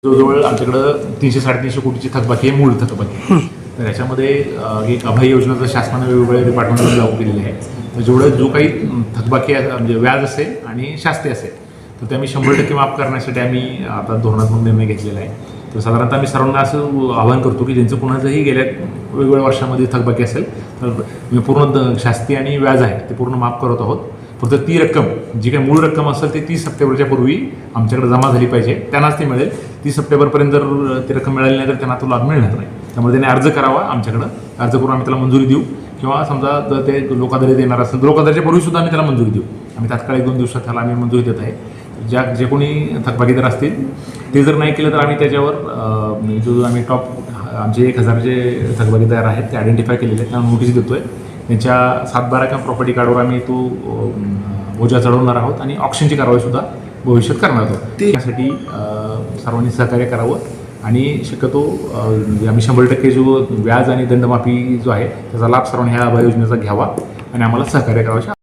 जवळजवळ आमच्याकडं 300-350 कोटीची थकबाकी आहे, मूळ थकबाकी. तर याच्यामध्ये एक अभय योजना तर शासनाने वेगवेगळ्या डिपार्टमेंटमध्ये लागू केलेली आहे. तर जेवढं जो काही थकबाकी आहे म्हणजे व्याज असेल आणि शास्ती असेल तर ते आम्ही 100% माफ करण्यासाठी आम्ही आता धोरणात्मक निर्णय घेतलेला आहे. तर साधारणतः आम्ही सर्वांना असं आवाहन करतो की ज्यांचं कुणाचंही गेल्या वेगवेगळ्या वर्षामध्ये थकबाकी असेल तर पूर्ण शास्ती आणि व्याज आहे ते पूर्ण माफ करत आहोत. फक्त ती रक्कम जी काही मूळ रक्कम असेल ती 30 सप्टेंबरच्या पूर्वी आमच्याकडे जमा झाली पाहिजे, त्यांनाच ती मिळेल. 30 सप्टेंबरपर्यंत जर ती रक्कम मिळाली नाही तर त्यांना तो लाभ मिळणार नाही. त्यामुळे त्याने अर्ज करावा आमच्याकडं, अर्ज करून आम्ही त्याला मंजुरी देऊ. किंवा समजा जर ते लोकाधारी देणार असेल तर लोकाधारीच्या पूर्वीसुद्धा आम्ही त्याला मंजुरी देऊ. आम्ही तात्काळ 1-2 दिवसात त्याला आम्ही मंजुरी देत आहे. जे कोणी थकबाकीदार असतील ते जर नाही केलं तर आम्ही त्याच्यावर जो आम्ही टॉप आमचे 1000 जे थकबाकीदार आहेत ते आयडेंटिफाय केलेले आहेत त्यांना नोटीस देतो आहे. त्यांच्या 7-12 किंवा प्रॉपर्टी कार्डवर आम्ही तो बोजा चढवणार आहोत आणि ऑक्शनची कारवाईसुद्धा भविष्यात करणार आहोत. त्यासाठी सर्वांनी सहकार्य करावं आणि शक्यतो आम्ही 100% जो व्याज आणि दंडमाफी जो आहे त्याचा लाभ सर्वांनी ह्या अभय योजनेचा घ्यावा आणि आम्हाला सहकार्य करावं.